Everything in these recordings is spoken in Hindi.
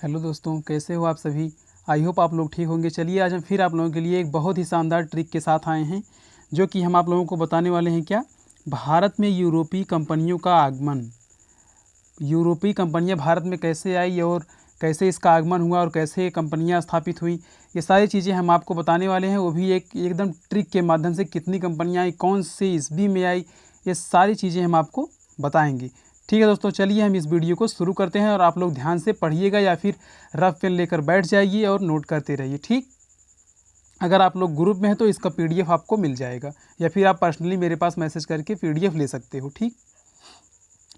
हेलो दोस्तों, कैसे हो आप सभी। आई होप आप लोग ठीक होंगे। चलिए आज हम फिर आप लोगों के लिए एक बहुत ही शानदार ट्रिक के साथ आए हैं, जो कि हम आप लोगों को बताने वाले हैं क्या, भारत में यूरोपीय कंपनियों का आगमन। यूरोपीय कंपनियां भारत में कैसे आई और कैसे इसका आगमन हुआ और कैसे कंपनियां स्थापित हुई, ये सारी चीज़ें हम आपको बताने वाले हैं। वो भी एकदम ट्रिक के माध्यम से, कितनी कंपनियां आई, कौन सी ईस्वी में आई, ये सारी चीज़ें हम आपको बताएंगे। ठीक है दोस्तों, चलिए हम इस वीडियो को शुरू करते हैं और आप लोग ध्यान से पढ़िएगा या फिर रफ पेन लेकर बैठ जाइए और नोट करते रहिए। ठीक, अगर आप लोग ग्रुप में हैं तो इसका PDF आपको मिल जाएगा, या फिर आप पर्सनली मेरे पास मैसेज करके PDF ले सकते हो। ठीक,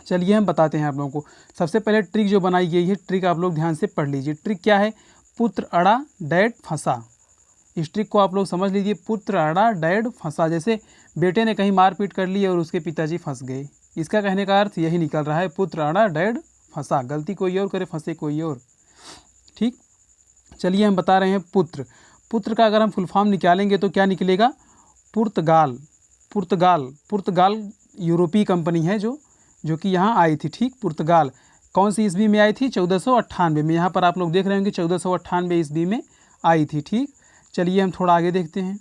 चलिए हम बताते हैं आप लोगों को। सबसे पहले ट्रिक जो बनाई गई है, ट्रिक आप लोग ध्यान से पढ़ लीजिए। ट्रिक क्या है, पुत्र अड़ा डैड फंसा। इस ट्रिक को आप लोग समझ लीजिए, पुत्र अड़ा डैड फंसा। जैसे बेटे ने कहीं मारपीट कर ली और उसके पिताजी फंस गए, इसका कहने का अर्थ यही निकल रहा है, पुत्र अड़ा डैड फंसा। गलती कोई और करे, फंसे कोई और। ठीक, चलिए हम बता रहे हैं पुत्र। पुत्र का अगर हम फुल फॉर्म निकालेंगे तो क्या निकलेगा, पुर्तगाल। पुर्तगाल, पुर्तगाल यूरोपीय कंपनी है जो कि यहाँ आई थी। ठीक, पुर्तगाल कौन सी ईस्वी में आई थी, 1498 में। यहाँ पर आप लोग देख रहे होंगे 1498 ईस्वी में आई थी। ठीक, चलिए हम थोड़ा आगे देखते हैं।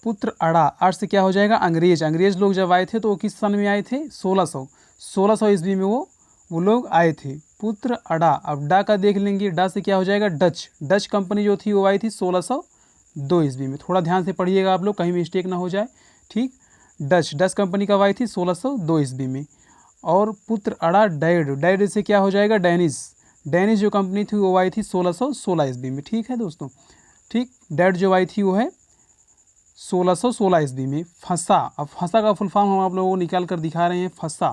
पुत्र अड़ा, अर्थ से क्या हो जाएगा, अंग्रेज। अंग्रेज लोग जब आए थे तो वो किस सन में आए थे, 1600 ईस्वी में वो लोग आए थे। पुत्र अड़ा, अब डा का देख लेंगे, डा से क्या हो जाएगा, डच। डच कंपनी जो थी वो आई थी 1602 ईस्वी में। थोड़ा ध्यान से पढ़िएगा आप लोग, कहीं मिस्टेक ना हो जाए। ठीक, डच कंपनी कब आई थी, 1602 ईस्वी में। और पुत्र अड़ा डैड, डैड से क्या हो जाएगा, डैनिश। डैनिश जो कंपनी थी वो आई थी 1616 ईस्वी में। ठीक है दोस्तों, ठीक, डैड जो आई थी वो है 1616 ईस्वी में। फंसा, अब फंसा का फुल फॉर्म हम आप लोगों को निकाल कर दिखा रहे हैं। फंसा,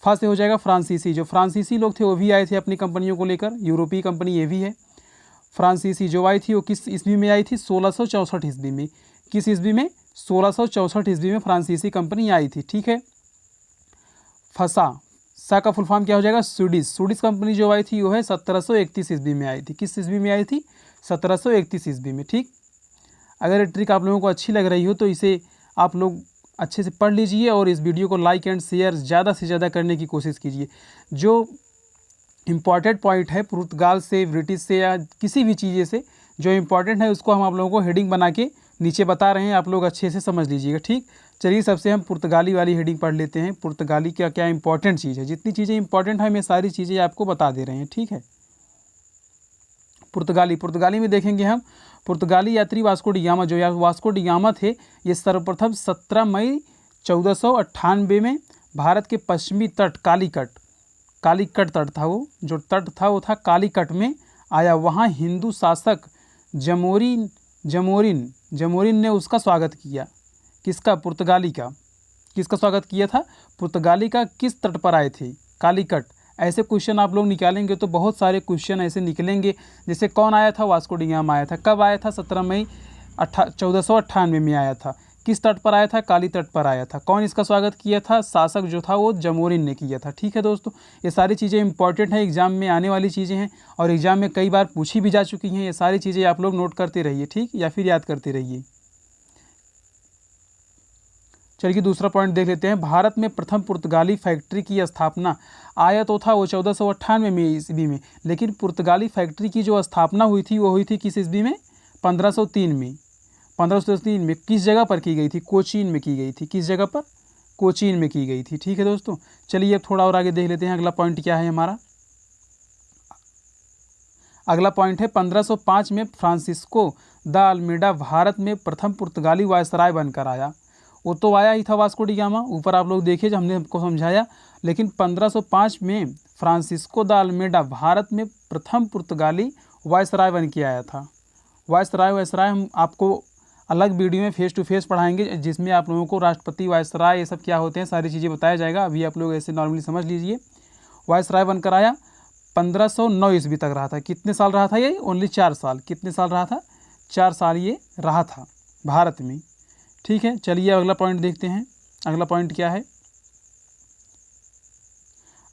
फा से हो जाएगा फ्रांसीसी। जो फ्रांसीसी लोग थे वो भी आए थे अपनी कंपनियों को लेकर, यूरोपीय कंपनी ये भी है। फ्रांसीसी जो आई थी वो किस ईस्वी में आई थी, 1664 ईस्वी में। किस ईस्वी में, 1664 ईस्वी में फ्रांसीसी कंपनी आई थी। ठीक है, फंसा, सा का फुल फॉर्म क्या हो जाएगा, स्वीडिश। स्वीडिश कंपनी जो आई थी वो है 1731 ईस्वी में आई थी। किस ईस्वी में आई थी, 1731 ईस्वी में। ठीक, अगर ये ट्रिक आप लोगों को अच्छी लग रही हो तो इसे आप लोग अच्छे से पढ़ लीजिए और इस वीडियो को लाइक एंड शेयर ज़्यादा से ज़्यादा करने की कोशिश कीजिए। जो इम्पॉर्टेंट पॉइंट है, पुर्तगाल से, ब्रिटिश से या किसी भी चीज़ें से जो इम्पॉर्टेंट है उसको हम आप लोगों को हेडिंग बना के नीचे बता रहे हैं, आप लोग अच्छे से समझ लीजिएगा। ठीक, चलिए सबसे हम पुर्तगाली वाली हेडिंग पढ़ लेते हैं। पुर्तगाली क्या क्या इंपॉर्टेंट चीज़ है, जितनी चीज़ें इंपॉर्टेंट है मैं सारी चीज़ें आपको बता दे रहे हैं। ठीक है, पुर्तगाली में देखेंगे हम, पुर्तगाली यात्री वास्को डी गामा, जो वास्को डी गामा थे, ये सर्वप्रथम 17 मई 1498 में भारत के पश्चिमी तट कालीकट तट था, वो जो तट था वो था कालीकट में आया। वहाँ हिंदू शासक जमोरिन ने उसका स्वागत किया। किसका, पुर्तगाली का। किसका स्वागत किया था, पुर्तगाली का। किस तट पर आए थे, कालीकट। ऐसे क्वेश्चन आप लोग निकालेंगे तो बहुत सारे क्वेश्चन ऐसे निकलेंगे। जैसे कौन आया था, वास्को डी गामा आया था। कब आया था, 17 मई 1498 में आया था। किस तट पर आया था, काली तट पर आया था। कौन इसका स्वागत किया था, शासक जो था वो जमोरिन ने किया था। ठीक है दोस्तों, ये सारी चीज़ें इंपॉर्टेंट हैं, एग्जाम में आने वाली चीज़ें हैं और एग्जाम में कई बार पूछी भी जा चुकी हैं। ये सारी चीज़ें आप लोग नोट करते रहिए, ठीक, या फिर याद करते रहिए। चलिए दूसरा पॉइंट देख लेते हैं। भारत में प्रथम पुर्तगाली फैक्ट्री की स्थापना आया तो था वो 1498 में ईस्वी में, लेकिन पुर्तगाली फैक्ट्री की जो स्थापना हुई थी वो हुई थी किस ईस्वी में, 1503 में। 1503 में किस जगह पर की गई थी, कोचीन में की गई थी। किस जगह पर, कोचीन में की गई थी। ठीक है दोस्तों, चलिए अब थोड़ा और आगे देख लेते हैं। अगला पॉइंट क्या है हमारा, अगला पॉइंट है 1505 में फ्रांसिस्को द अल्मेडा भारत में प्रथम पुर्तगाली वायसराय बनकर आया। वो तो आया ही था वास्को डी गामा, ऊपर आप लोग देखिए जब हमने आपको समझाया। लेकिन 1505 में फ्रांसिस्को द अल्मेडा भारत में प्रथम पुर्तगाली वायसराय बन के आया था। वायसराय हम आपको अलग वीडियो में फेस टू फेस पढ़ाएंगे, जिसमें आप लोगों को राष्ट्रपति, वायसराय, ये सब क्या होते हैं सारी चीज़ें बताया जाएगा। अभी आप लोग ऐसे नॉर्मली समझ लीजिए। वायसराय बनकर आया, 1509 ईस्वी तक रहा था। कितने साल रहा था ये, ओनली 4 साल। कितने साल रहा था, 4 साल ये रहा था भारत में। ठीक है, चलिए अगला पॉइंट देखते हैं। अगला पॉइंट क्या है,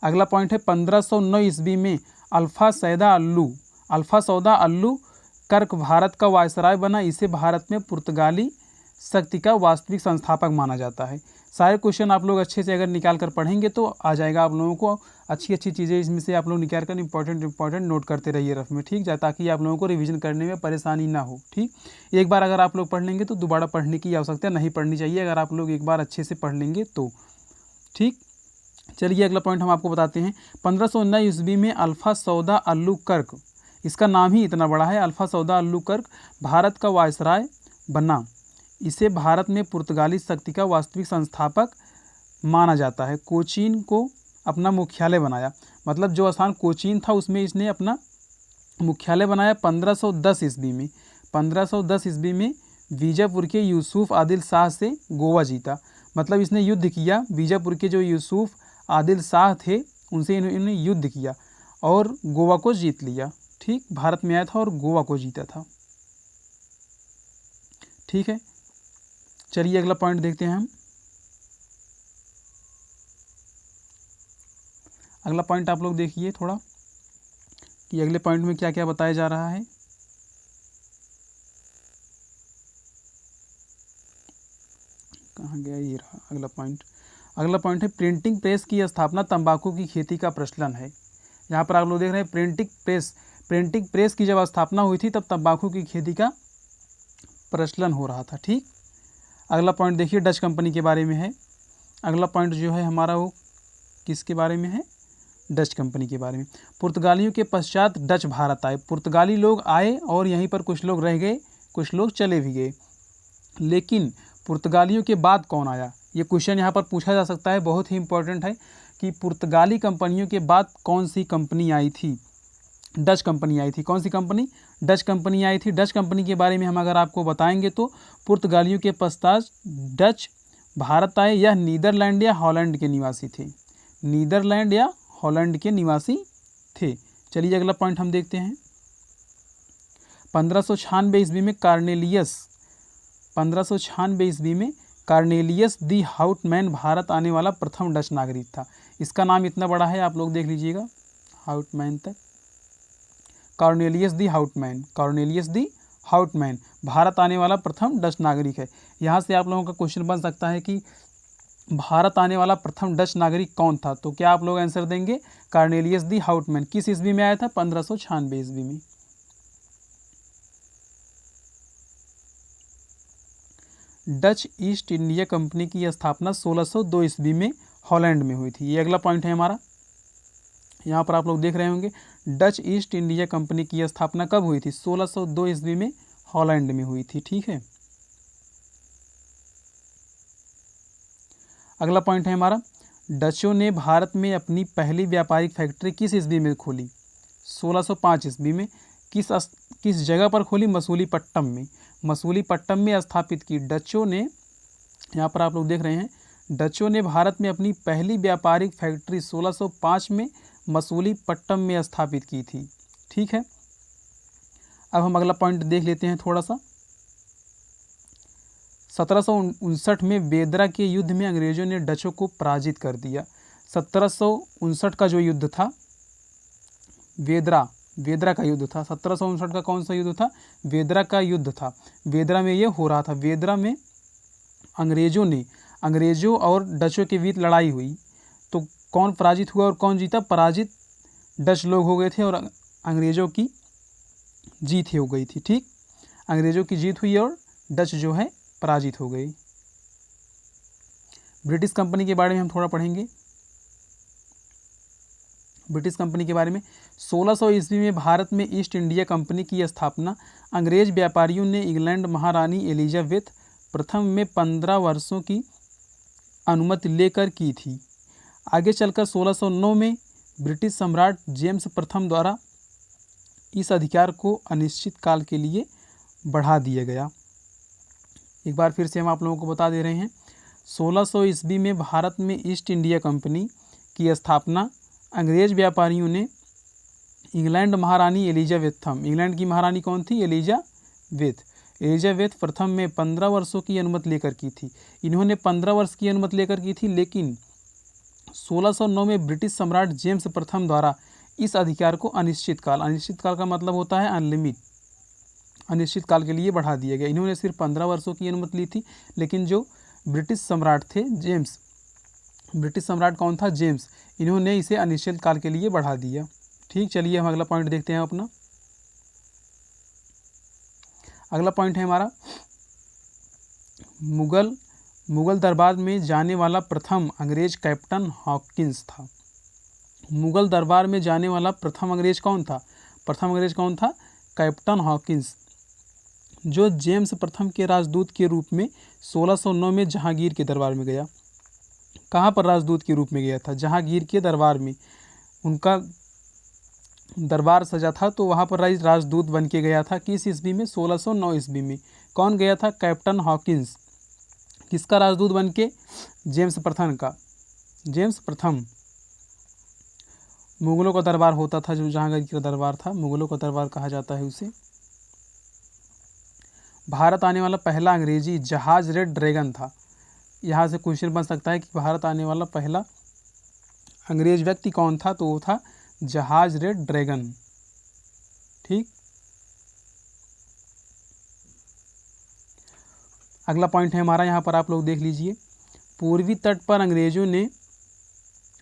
अगला पॉइंट है 1509 ईस्वी में अल्फा सौदा अल्लू कर्क भारत का वायसराय बना। इसे भारत में पुर्तगाली शक्ति का वास्तविक संस्थापक माना जाता है। सारे क्वेश्चन आप लोग अच्छे से अगर निकाल कर पढ़ेंगे तो आ जाएगा आप लोगों को अच्छी अच्छी चीज़ें इसमें से आप लोग निकाल कर इंपॉर्टेंट नोट करते रहिए रफ में, ठीक है, ताकि आप लोगों को रिवीजन करने में परेशानी ना हो। ठीक, एक बार अगर आप लोग पढ़ लेंगे तो दोबारा पढ़ने की आवश्यकता नहीं पड़नी चाहिए, अगर आप लोग एक बार अच्छे से पढ़ लेंगे तो। ठीक, चलिए अगला पॉइंट हम आपको बताते हैं। 1519 ईस्वी में अल्फा सौदा अल्लुकर्क, इसका नाम ही इतना बड़ा है, अल्फा सौदा अल्लुकर्क भारत का वायसराय बना। इसे भारत में पुर्तगाली शक्ति का वास्तविक संस्थापक माना जाता है। कोचीन को अपना मुख्यालय बनाया, मतलब जो स्थान कोचीन था उसमें इसने अपना मुख्यालय बनाया 1510 ईस्वी में। 1510 ईस्वी में बीजापुर के यूसुफ आदिल शाह से गोवा जीता, मतलब इसने युद्ध किया, बीजापुर के जो यूसुफ आदिल शाह थे उनसे इन्होंने युद्ध किया और गोवा को जीत लिया। ठीक, भारत में आया था और गोवा को जीता था। ठीक है, चलिए अगला पॉइंट देखते हैं हम। अगला पॉइंट आप लोग देखिए थोड़ा कि अगले पॉइंट में क्या क्या बताया जा रहा है। कहाँ गया, ये रहा अगला पॉइंट। अगला पॉइंट है प्रिंटिंग प्रेस की स्थापना तंबाकू की खेती का प्रचलन है। यहाँ पर आप लोग देख रहे हैं प्रिंटिंग प्रेस की जब स्थापना हुई थी तब तंबाकू की खेती का प्रचलन हो रहा था। ठीक, अगला पॉइंट देखिए डच कंपनी के बारे में है। अगला पॉइंट जो है हमारा वो किसके बारे में है, डच कंपनी के बारे में। पुर्तगालियों के पश्चात डच भारत आए। पुर्तगाली लोग आए और यहीं पर कुछ लोग रह गए, कुछ लोग चले भी गए, लेकिन पुर्तगालियों के बाद कौन आया, ये क्वेश्चन यहाँ पर पूछा जा सकता है, बहुत ही इंपॉर्टेंट है कि पुर्तगाली कंपनियों के बाद कौन सी कंपनी आई थी। डच कंपनी आई थी। कौन सी कंपनी, डच कंपनी आई थी। डच कंपनी के बारे में हम अगर आपको बताएंगे तो पुर्तगालियों के पश्चात डच भारत आए। यह नीदरलैंड या हॉलैंड के निवासी थे, नीदरलैंड या हॉलैंड के निवासी थे। चलिए अगला पॉइंट हम देखते हैं। 1596 ईस्वी में कार्नेलियस दी हाउटमैन भारत आने वाला प्रथम डच नागरिक था। इसका नाम इतना बड़ा है, आप लोग देख लीजिएगा हाउटमैन तक। कॉर्नेलियस दी हाउटमैन भारत आने वाला प्रथम डच नागरिक है। यहाँ से आप लोगों का क्वेश्चन बन सकता है कि भारत आने वाला प्रथम डच नागरिक कौन था, तो क्या आप लोग आंसर देंगे कॉर्नेलियस दी हाउटमैन। किस ईस्वी में आया था, 1596 ईस्वी में। डच ईस्ट इंडिया कंपनी की स्थापना 1602 ईस्वी में हॉलैंड में हुई थी। ये अगला पॉइंट है हमारा। यहाँ पर आप लोग देख रहे होंगे डच ईस्ट इंडिया कंपनी की स्थापना कब हुई थी, 1602 ईस्वी में हॉलैंड में हुई थी। ठीक है, अगला पॉइंट है हमारा। डचों ने भारत में अपनी पहली व्यापारिक फैक्ट्री किस ईस्वी में खोली, 1605 ईस्वी में। किस जगह पर खोली, मसूलीपट्टम में। मसूलीपट्टम में स्थापित की। डचों ने, यहाँ पर आप लोग देख रहे हैं, डचों ने भारत में अपनी पहली व्यापारिक फैक्ट्री 1605 में मसूलीपट्टम में स्थापित की थी। ठीक है, अब हम अगला पॉइंट देख लेते हैं थोड़ा सा। 1759 में बेदरा के युद्ध में अंग्रेजों ने डचों को पराजित कर दिया। 1759 का जो युद्ध था, वेदरा का युद्ध था। 1759 का कौन सा युद्ध था, वेदरा का युद्ध था। वेदरा में ये हो रहा था। वेदरा में अंग्रेजों और डचों के बीच लड़ाई हुई, तो कौन पराजित हुआ और कौन जीता, पराजित डच लोग हो गए थे और अंग्रेजों की जीत हो गई थी। ठीक, अंग्रेजों की जीत हुई और डच जो है पराजित हो गई। ब्रिटिश कंपनी के बारे में हम थोड़ा पढ़ेंगे। ब्रिटिश कंपनी के बारे में 1600 ईस्वी में भारत में ईस्ट इंडिया कंपनी की स्थापना अंग्रेज व्यापारियों ने इंग्लैंड महारानी एलिजाबेथ प्रथम में 15 वर्षों की अनुमति लेकर की थी। आगे चलकर 1609 में ब्रिटिश सम्राट जेम्स प्रथम द्वारा इस अधिकार को अनिश्चित काल के लिए बढ़ा दिया गया। एक बार फिर से हम आप लोगों को बता दे रहे हैं। 1600 ईस्वी में भारत में ईस्ट इंडिया कंपनी की स्थापना अंग्रेज व्यापारियों ने इंग्लैंड महारानी इंग्लैंड की महारानी कौन थी, एलिजाबेथ प्रथम में 15 वर्षों की अनुमति लेकर की थी। इन्होंने 15 वर्ष की अनुमति लेकर की थी, लेकिन 1609 में ब्रिटिश सम्राट जेम्स प्रथम द्वारा इस अधिकार को अनिश्चित काल का मतलब होता है अनलिमिट, अनिश्चित काल के लिए बढ़ा दिया गया। इन्होंने सिर्फ 15 वर्षों की अनुमति ली थी, लेकिन जो ब्रिटिश सम्राट थे जेम्स। ब्रिटिश सम्राट कौन था? जेम्स। इन्होंने इसे अनिश्चितकाल के लिए बढ़ा दिया। ठीक, चलिए हम अगला पॉइंट देखते हैं अपना। अगला पॉइंट है हमारा मुगल दरबार में जाने वाला प्रथम अंग्रेज कैप्टन हॉकिंस था। मुगल दरबार में जाने वाला प्रथम अंग्रेज कौन था? प्रथम अंग्रेज कौन था? कैप्टन हॉकिंस, जो जेम्स प्रथम के राजदूत के रूप में 1609 में जहांगीर के दरबार में गया। कहाँ पर राजदूत के रूप में गया था? जहांगीर के दरबार में। उनका दरबार सजा था तो वहाँ पर राजदूत बन के गया था। किस ईस्वी में? 1609 ईस्वी में। कौन गया था? Captain Hawkins. किसका राजदूत बन के? जेम्स प्रथम का। जेम्स प्रथम। मुगलों का दरबार होता था, जो जहांगीर का दरबार था, मुगलों का दरबार कहा जाता है उसे। भारत आने वाला पहला अंग्रेजी जहाज रेड ड्रैगन था। यहाँ से क्वेश्चन बन सकता है कि भारत आने वाला पहला अंग्रेज व्यक्ति कौन था? तो वो था जहाज रेड ड्रैगन। ठीक, अगला पॉइंट है हमारा, यहाँ पर आप लोग देख लीजिए। पूर्वी तट पर अंग्रेजों ने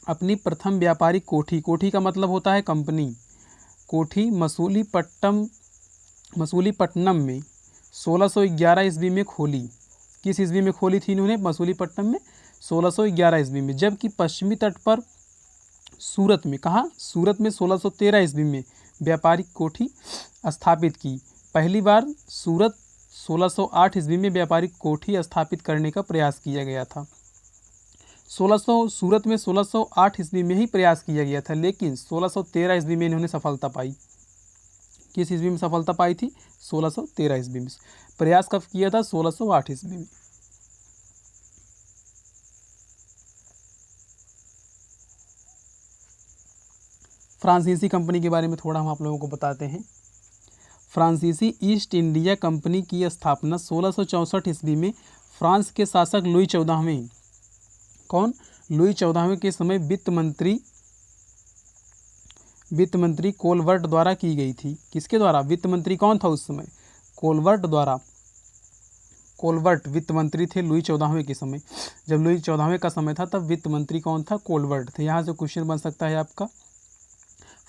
अपनी प्रथम व्यापारिक कोठी का मतलब होता है कंपनी, कोठी मसूलीपट्टनम में 1611 ईस्वी में खोली। किस ईस्वी में खोली थी इन्होंने? मसूलीपट्टनम में 1611 ईस्वी में। जबकि पश्चिमी तट पर सूरत में, कहाँ? सूरत में 1613 ईस्वी में व्यापारिक कोठी स्थापित की। पहली बार सूरत 1608 ईस्वी में व्यापारिक कोठी स्थापित करने का प्रयास किया गया था। सूरत में 1608 ईस्वी में ही प्रयास किया गया था, लेकिन 1613 ईस्वी में इन्होंने सफलता पाई। किस ईस्वी में सफलता पाई थी? 1613 ईस्वी में। प्रयास कब किया था? 1608 ईस्वी में। फ्रांसीसी कंपनी के बारे में थोड़ा हम आप लोगों को बताते हैं। फ्रांसीसी ईस्ट इंडिया कंपनी की स्थापना 1664 ईस्वी में फ्रांस के शासक लुई 14वें, कौन? लुई 14वें के समय वित्त मंत्री कोलवर्ट द्वारा की गई थी। किसके द्वारा? वित्त मंत्री कौन था उस समय? कोलवर्ट द्वारा। कोलवर्ट वित्त मंत्री थे लुई 14वें के समय। जब लुई 14वें का समय था तब वित्त मंत्री कौन था? कोलवर्ट थे। यहाँ से क्वेश्चन बन सकता है आपका,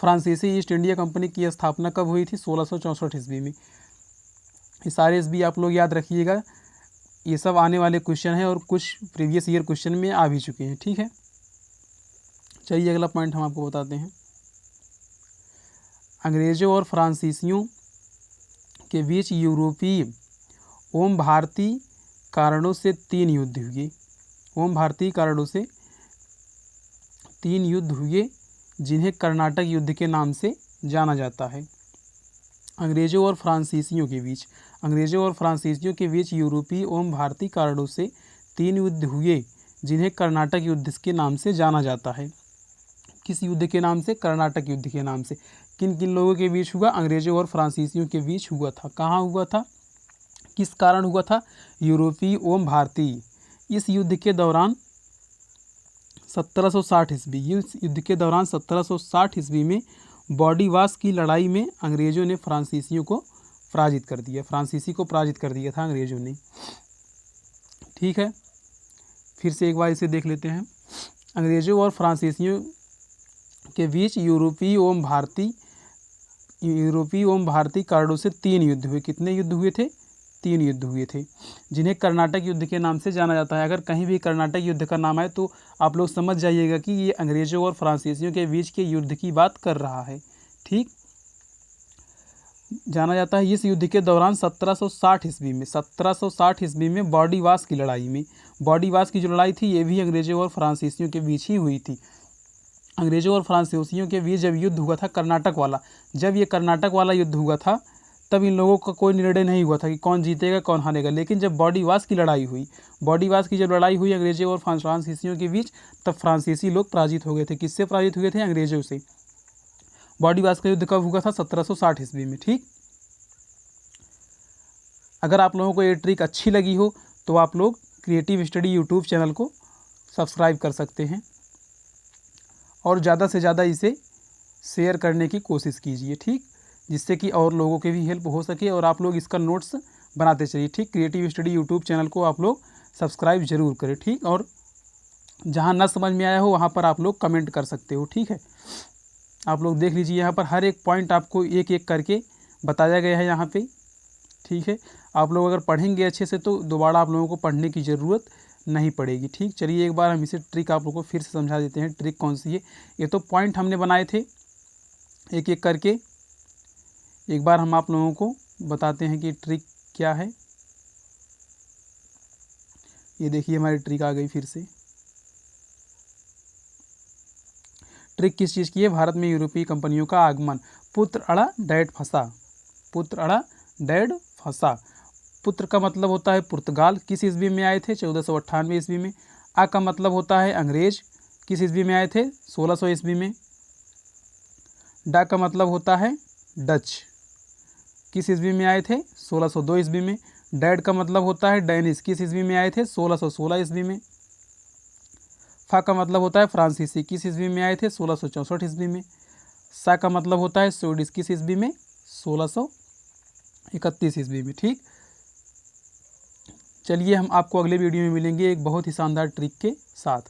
फ्रांसीसी ईस्ट इंडिया कंपनी की स्थापना कब हुई थी? 1664 ईस्वी में। ये सारे ईस्वी आप लोग याद रखिएगा, ये सब आने वाले क्वेश्चन हैं और कुछ प्रीवियस ईयर क्वेश्चन में आ भी चुके हैं। ठीक है, चलिए अगला पॉइंट हम आपको बताते हैं। अंग्रेजों और फ्रांसीसियों के बीच यूरोपीय एवं भारतीय कारणों से 3 युद्ध हुए। एवं भारतीय कारणों से 3 युद्ध हुए, जिन्हें कर्नाटक युद्ध के नाम से जाना जाता है। अंग्रेजों और फ्रांसीसियों के बीच यूरोपीय एवं भारतीय कारणों से 3 युद्ध हुए, जिन्हें कर्नाटक युद्ध के नाम से जाना जाता है। किस युद्ध के नाम से? कर्नाटक युद्ध के नाम से। किन किन लोगों के बीच हुआ? अंग्रेजों और फ्रांसीसियों के बीच हुआ था। कहाँ हुआ था? किस कारण हुआ था? यूरोपीय एवं भारतीय। इस युद्ध के दौरान 1760 ईस्वी में बॉडीवाश की लड़ाई में अंग्रेजों ने फ्रांसीसियों को पराजित कर दिया। फ्रांसीसी को पराजित कर दिया था अंग्रेजों ने। ठीक है, फिर से एक बार इसे देख लेते हैं। अंग्रेजों और फ्रांसीसियों के बीच यूरोपीय एवं भारतीय कारणों से 3 युद्ध हुए। कितने युद्ध हुए थे? 3 युद्ध हुए थे, जिन्हें कर्नाटक युद्ध के नाम से जाना जाता है। अगर कहीं भी कर्नाटक युद्ध का नाम आए तो आप लोग समझ जाइएगा कि ये अंग्रेजों और फ्रांसीसियों के बीच के युद्ध की बात कर रहा है। ठीक, जाना जाता है। इस युद्ध के दौरान 1760 ईस्वी में बॉडीवाश की लड़ाई में, बॉडीवाश की जो लड़ाई थी ये भी अंग्रेजों और फ्रांसीसियों के बीच ही हुई थी। अंग्रेजों और फ्रांसीसियों के बीच जब युद्ध हुआ था कर्नाटक वाला, जब ये कर्नाटक वाला युद्ध हुआ था तब इन लोगों का कोई निर्णय नहीं हुआ था कि कौन जीतेगा कौन हारेगा। लेकिन जब बॉडीवाश की लड़ाई हुई, अंग्रेजों और फ्रांसीसियों के बीच, तब फ्रांसीसी लोग पराजित हो गए थे। किससे पराजित हुए थे? अंग्रेजों से। बॉडीवाश का युद्ध कब हुआ था? 1760 ईस्वी में। ठीक, अगर आप लोगों को ये ट्रिक अच्छी लगी हो तो आप लोग क्रिएटिव स्टडी यूट्यूब चैनल को सब्सक्राइब कर सकते हैं और ज़्यादा से ज़्यादा इसे शेयर करने की कोशिश कीजिए। ठीक, जिससे कि और लोगों के भी हेल्प हो सके और आप लोग इसका नोट्स बनाते चलिए। ठीक, क्रिएटिव स्टडी यूट्यूब चैनल को आप लोग सब्सक्राइब ज़रूर करें, ठीक। और जहाँ ना समझ में आया हो वहाँ पर आप लोग कमेंट कर सकते हो, ठीक है। आप लोग देख लीजिए, यहाँ पर हर एक पॉइंट आपको एक एक करके बताया गया है यहाँ पे, ठीक है। आप लोग अगर पढ़ेंगे अच्छे से तो दोबारा आप लोगों को पढ़ने की ज़रूरत नहीं पड़ेगी, ठीक। चलिए एक बार हम इसे ट्रिक आप लोगों को फिर से समझा देते हैं, ट्रिक कौन सी है। ये तो पॉइंट हमने बनाए थे एक एक करके, एक बार हम आप लोगों को बताते हैं कि ट्रिक क्या है। ये देखिए हमारी ट्रिक आ गई फिर से। ट्रिक किस चीज़ की है? भारत में यूरोपीय कंपनियों का आगमन। पुत्र अड़ा डैड फंसा, पुत्र अड़ा डैड फंसा। पुत्र का मतलब होता है पुर्तगाल, किस ईस्वी में आए थे? 1498 ईस्वी में। आ का मतलब होता है अंग्रेज, किस ईस्वी में आए थे? 1600 ईस्वी में। डा का मतलब होता है डच, किस ईस्वी में आए थे? 1602 ईस्वी में। डैड का मतलब होता है डैनिश, किस ईस्वी में आए थे? 1616 ईस्वी में। फा का मतलब होता है फ्रांसीसी, किस ईस्वी में आए थे? 1664 ईस्वी में। सा का मतलब होता है स्वीडिश, किस ईस्वी में? 1631 ईस्वी में, ठीक। चलिए हम आपको अगले वीडियो में मिलेंगे एक बहुत ही शानदार ट्रिक के साथ।